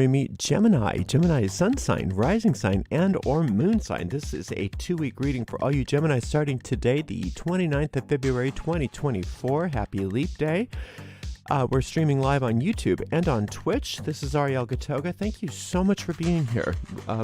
we meet Gemini. Gemini is sun sign, rising sign, and or moon sign. This is a 2-week reading for all you Gemini starting today, the 29th of February, 2024. Happy Leap Day. We're streaming live on YouTube and on Twitch. This is Ariel Gatoga. Thank you so much for being here.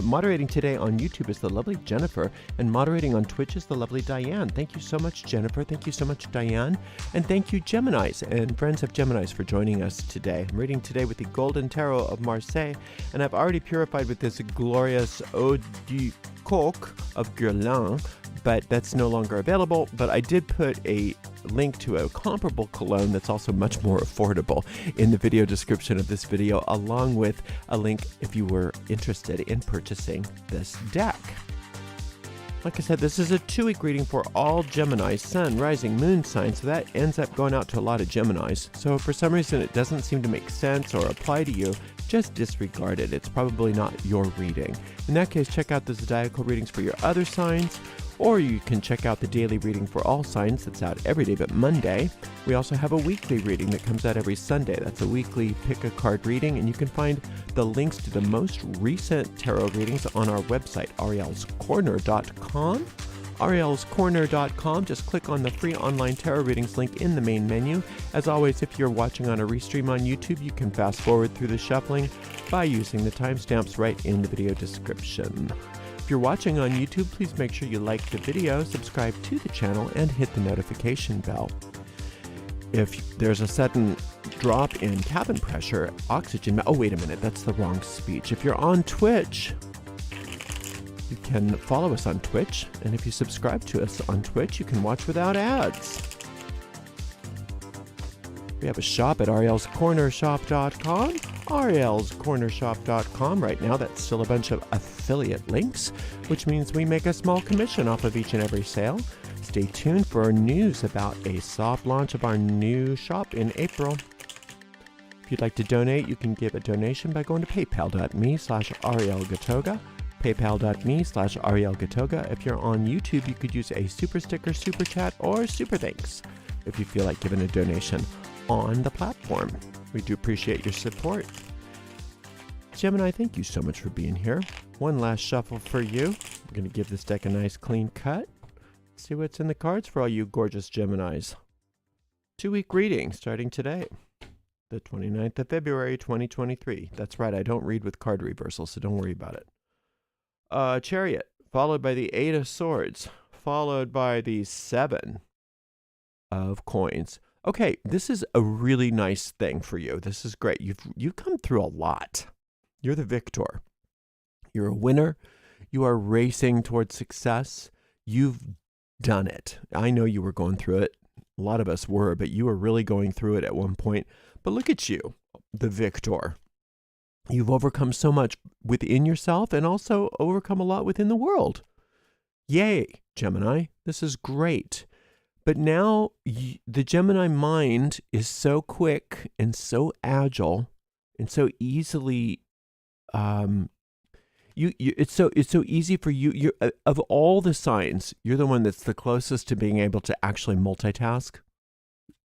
Moderating today on YouTube is the lovely Jennifer, and moderating on Twitch is the lovely Diane. Thank you so much, Jennifer. Thank you so much, Diane. And thank you, Geminis and friends of Geminis, for joining us today. I'm reading today with the Golden Tarot of Marseille, and I've already purified with this glorious Eau du Coq of Guerlain, but that's no longer available. But I did put a link to a comparable cologne that's also much more affordable in the video description of this video, along with a link if you were interested in purchasing this deck. Like I said, this is a 2-week reading for all Gemini, sun, rising, moon signs, so that ends up going out to a lot of Geminis. So if for some reason it doesn't seem to make sense or apply to you, just disregard it. It's probably not your reading. In that case, check out the zodiacal readings for your other signs, or you can check out the daily reading for all signs that's out every day but Monday. We also have a weekly reading that comes out every Sunday. That's a weekly pick a card reading, and you can find the links to the most recent tarot readings on our website, arielscorner.com. arielscorner.com. Just click on the free online tarot readings link in the main menu. As always, if you're watching on a restream on YouTube, you can fast forward through the shuffling by using the timestamps right in the video description. If you're watching on YouTube, please make sure you like the video, subscribe to the channel, and hit the notification bell. If there's a sudden drop in cabin pressure, oxygen... Oh, wait a minute, that's the wrong speech. If you're on Twitch, you can follow us on Twitch, and if you subscribe to us on Twitch, you can watch without ads. We have a shop at arielscornershop.com. arielscornershop.com. Right now, that's still a bunch of affiliate links, which means we make a small commission off of each and every sale. Stay tuned for news about a soft launch of our new shop in April. If you'd like to donate, you can give a donation by going to paypal.me/arielgatoga. paypal.me/arielgatoga. If you're on YouTube, you could use a super sticker, super chat, or super thanks if you feel like giving a donation on the platform. We do appreciate your support. Gemini, thank you so much for being here. One last shuffle for you. We're going to give this deck a nice clean cut. See what's in the cards for all you gorgeous Geminis. 2-week reading starting today, the 29th of February, 2023. That's right, I don't read with card reversal, so don't worry about it. Chariot, followed by the 8 of Swords, followed by the 7 of Coins. Okay, this is a really nice thing for you. This is great. You've come through a lot. You're the victor. You're a winner. You are racing towards success. You've done it. I know you were going through it. A lot of us were, but you were really going through it at one point. But look at you, the victor. You've overcome so much within yourself and also overcome a lot within the world. Yay, Gemini. This is great. But now the Gemini mind is so quick and so agile and so easily, it's so easy for you. Of all the signs, you're the one that's the closest to being able to actually multitask.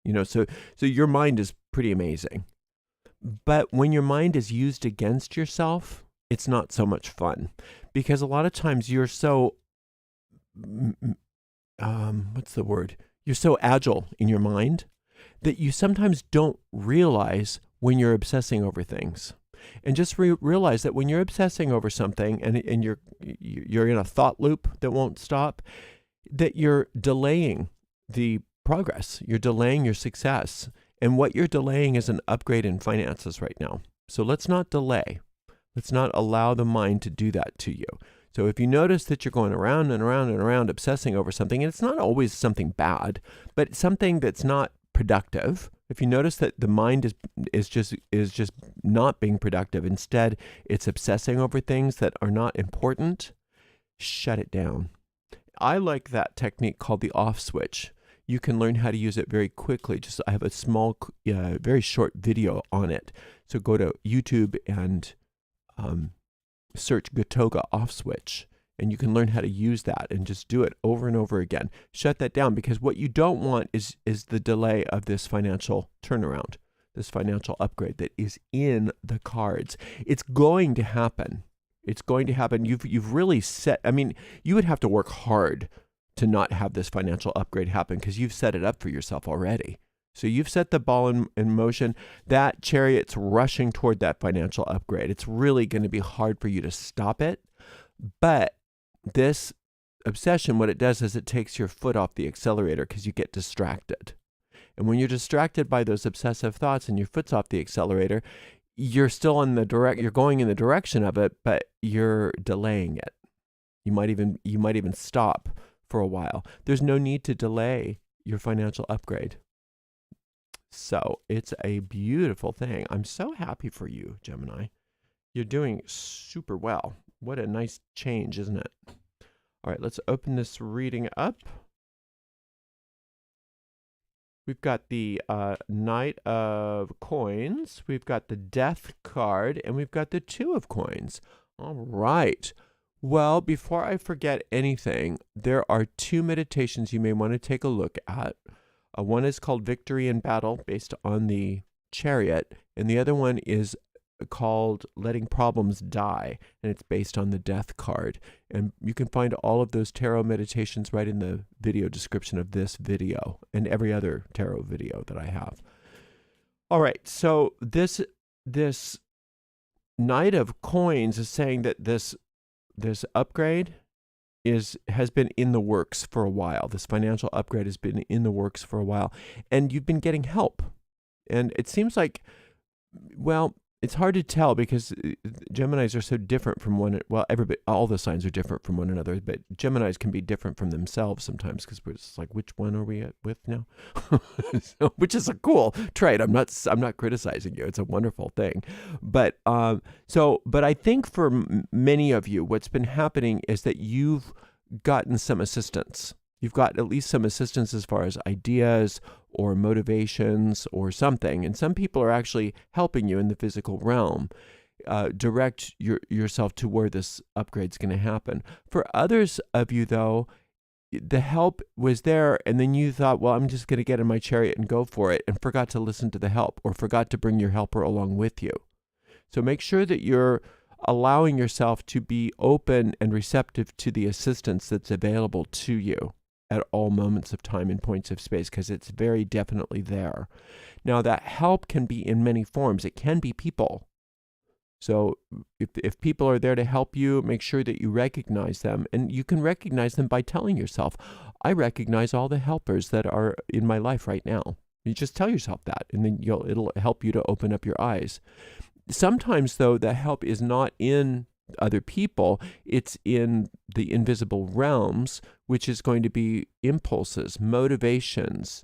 You know, so your mind is pretty amazing. But when your mind is used against yourself, it's not so much fun, because a lot of times you're so, what's the word? You're so agile in your mind that you sometimes don't realize when you're obsessing over things. And just realize that when you're obsessing over something and you're in a thought loop that won't stop, that you're delaying the progress. You're delaying your success. And what you're delaying is an upgrade in finances right now. So let's not delay. Let's not allow the mind to do that to you. So if you notice that you're going around and around and around obsessing over something, and it's not always something bad, but something that's not productive, if you notice that the mind is just not being productive, instead it's obsessing over things that are not important, shut it down. I like that technique called the off switch. You can learn how to use it very quickly. I have a small, very short video on it. So go to YouTube and search Gatoga off switch, and you can learn how to use that and just do it over and over again. Shut that down, because what you don't want is the delay of this financial turnaround. this financial upgrade that is in the cards. It's going to happen. It's going to happen. You've really set, I mean, you would have to work hard to not have this financial upgrade happen because you've set it up for yourself already. So you've set the ball in motion. That chariot's rushing toward that financial upgrade. It's really going to be hard for you to stop it. But this obsession, what it does is it takes your foot off the accelerator because you get distracted. And when you're distracted by those obsessive thoughts and your foot's off the accelerator, you're still you're going in the direction of it, but you're delaying it. You might even stop for a while. There's no need to delay your financial upgrade. So it's a beautiful thing. I'm so happy for you, Gemini. You're doing super well. What a nice change, isn't it? All right, let's open this reading up. We've got the Knight of Coins, we've got the Death card, and we've got the Two of Coins. All right. Well, before I forget anything, there are two meditations you may want to take a look at. One is called Victory in Battle, based on the Chariot, and the other one is called Letting Problems Die, and it's based on the Death card. And you can find all of those tarot meditations right in the video description of this video and every other tarot video that I have. All right, so this Knight of Coins is saying that this upgrade has been in the works for a while. This financial upgrade has been in the works for a while, and you've been getting help. And it seems like, well, it's hard to tell because Geminis are so different from all the signs are different from one another, but Geminis can be different from themselves sometimes because we're just like, which one are we with now? Which is a cool trait. I'm not criticizing you. It's a wonderful thing. But I think for many of you, what's been happening is that you've gotten some assistance. You've got at least some assistance as far as ideas or motivations or something. And some people are actually helping you in the physical realm direct yourself to where this upgrade's going to happen. For others of you, though, the help was there, and then you thought, well, I'm just going to get in my chariot and go for it, and forgot to listen to the help or forgot to bring your helper along with you. So make sure that you're allowing yourself to be open and receptive to the assistance that's available to you at all moments of time and points of space, because it's very definitely there. Now, that help can be in many forms. It can be people. So if people are there to help you, make sure that you recognize them. And you can recognize them by telling yourself, I recognize all the helpers that are in my life right now. You just tell yourself that, and then it'll help you to open up your eyes. Sometimes, though, the help is not in other people, it's in the invisible realms, which is going to be impulses, motivations,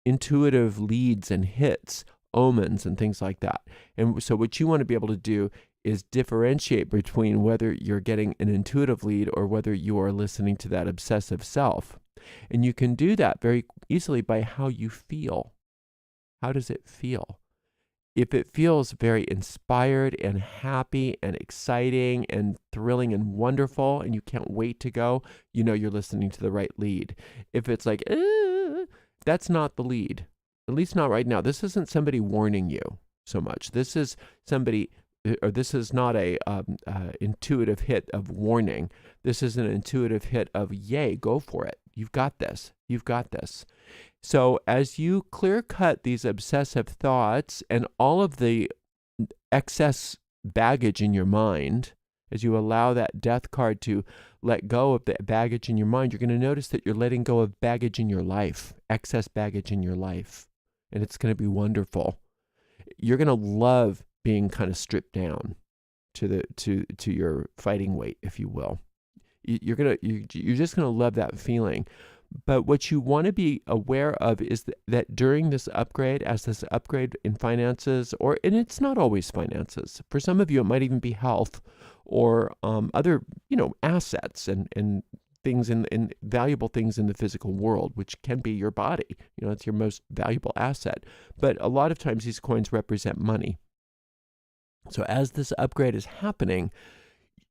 intuitive leads and hits, omens, and things like that. And so what you want to be able to do is differentiate between whether you're getting an intuitive lead or whether you are listening to that obsessive self. And you can do that very easily by how you feel. How does it feel? If it feels very inspired and happy and exciting and thrilling and wonderful and you can't wait to go, you know you're listening to the right lead. If it's like, that's not the lead, at least not right now. This isn't somebody warning you so much. This is somebody, or this is not a intuitive hit of warning. This is an intuitive hit of, yay, go for it. You've got this. You've got this. So as you clear cut these obsessive thoughts and all of the excess baggage in your mind, as you allow that death card to let go of the baggage in your mind, you're going to notice that you're letting go of baggage in your life, excess baggage in your life. And it's going to be wonderful. You're going to love being kind of stripped down to your fighting weight, if you will. You're just going to love that feeling. But what you want to be aware of is that during this upgrade, as this upgrade in finances, and it's not always finances. For some of you, it might even be health or other, assets and things in valuable things in the physical world, which can be your body. It's your most valuable asset. But a lot of times these coins represent money. So as this upgrade is happening,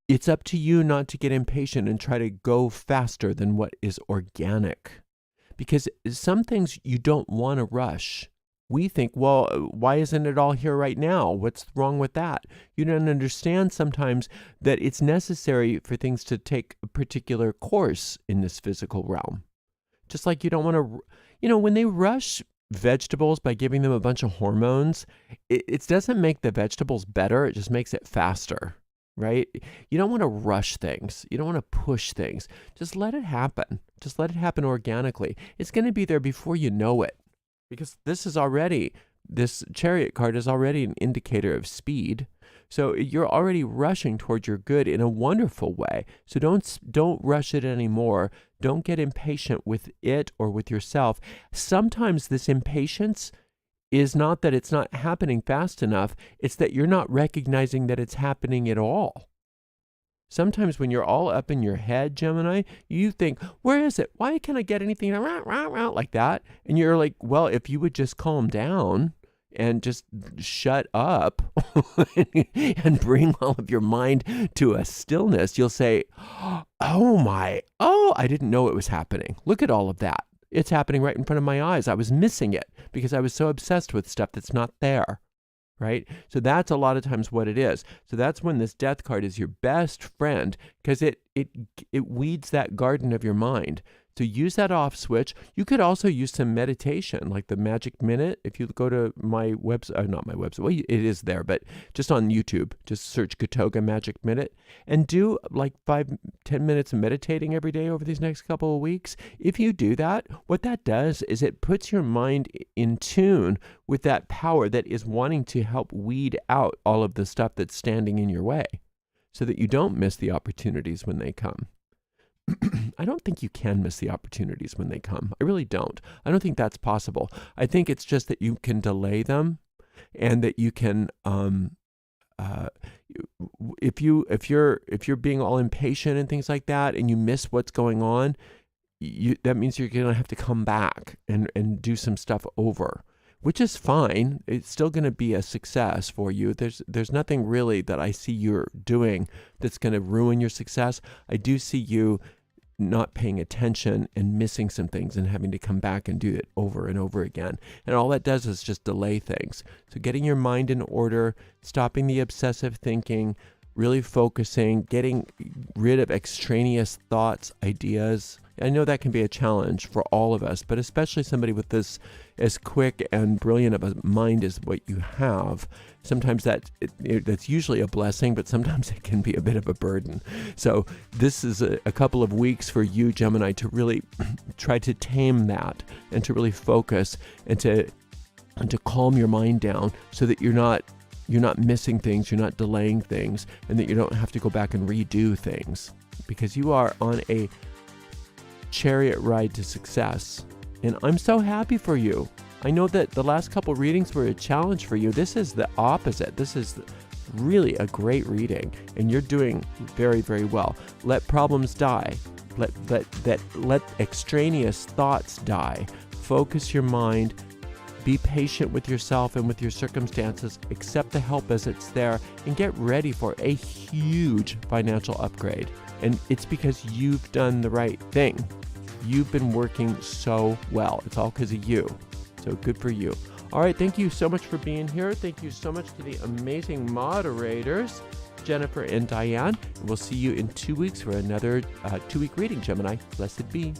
it's up to you not to get impatient and try to go faster than what is organic. Because some things you don't want to rush. We think, well, why isn't it all here right now? What's wrong with that? You don't understand sometimes that it's necessary for things to take a particular course in this physical realm. Just like you don't want to, when they rush vegetables by giving them a bunch of hormones, it doesn't make the vegetables better. It just makes it faster, right? You don't want to rush things. You don't want to push things. Just let it happen. Just let it happen organically. It's going to be there before you know it. Because this Chariot card is already an indicator of speed. So you're already rushing toward your good in a wonderful way. So don't rush it anymore. Don't get impatient with it or with yourself. Sometimes this impatience is not that it's not happening fast enough. It's that you're not recognizing that it's happening at all. Sometimes when you're all up in your head, Gemini, you think, where is it? Why can't I get anything like that? And you're like, well, if you would just calm down and just shut up and bring all of your mind to a stillness, you'll say, I didn't know it was happening. Look at all of that. It's happening right in front of my eyes. I was missing it because I was so obsessed with stuff that's not there. Right? So that's a lot of times what it is. So that's when this death card is your best friend, because it weeds that garden of your mind. So use that off switch. You could also use some meditation, like the Magic Minute. If you go to my website, not my website, well, it is there, but just on YouTube, just search Gatoga Magic Minute and do like 5-10 minutes of meditating every day over these next couple of weeks. If you do that, what that does is it puts your mind in tune with that power that is wanting to help weed out all of the stuff that's standing in your way so that you don't miss the opportunities when they come. I don't think you can miss the opportunities when they come. I really don't. I don't think that's possible. I think it's just that you can delay them, and that you can, if you're being all impatient and things like that, and you miss what's going on, that means you're gonna have to come back and do some stuff over, which is fine. It's still going to be a success for you. There's nothing really that I see you're doing that's going to ruin your success. I do see you not paying attention and missing some things and having to come back and do it over and over again. And all that does is just delay things. So getting your mind in order, stopping the obsessive thinking, really focusing, getting rid of extraneous thoughts, ideas. I know that can be a challenge for all of us, but especially somebody with this as quick and brilliant of a mind as what you have. Sometimes that's usually a blessing, but sometimes it can be a bit of a burden. So this is a couple of weeks for you, Gemini, to really try to tame that and to really focus and to calm your mind down so that you're not missing things, you're not delaying things, and that you don't have to go back and redo things, because you are on a chariot ride to success. And I'm so happy for you. I know that the last couple readings were a challenge for you. This is the opposite. This is really a great reading, and you're doing very, very well. Let problems die. Let extraneous thoughts die. Focus your mind. Be patient with yourself and with your circumstances. Accept the help as it's there, and get ready for a huge financial upgrade. And it's because you've done the right thing. You've been working so well. It's all because of you. So good for you. All right. Thank you so much for being here. Thank you so much to the amazing moderators, Jennifer and Diane. We'll see you in 2 weeks for another 2-week reading, Gemini. Blessed be.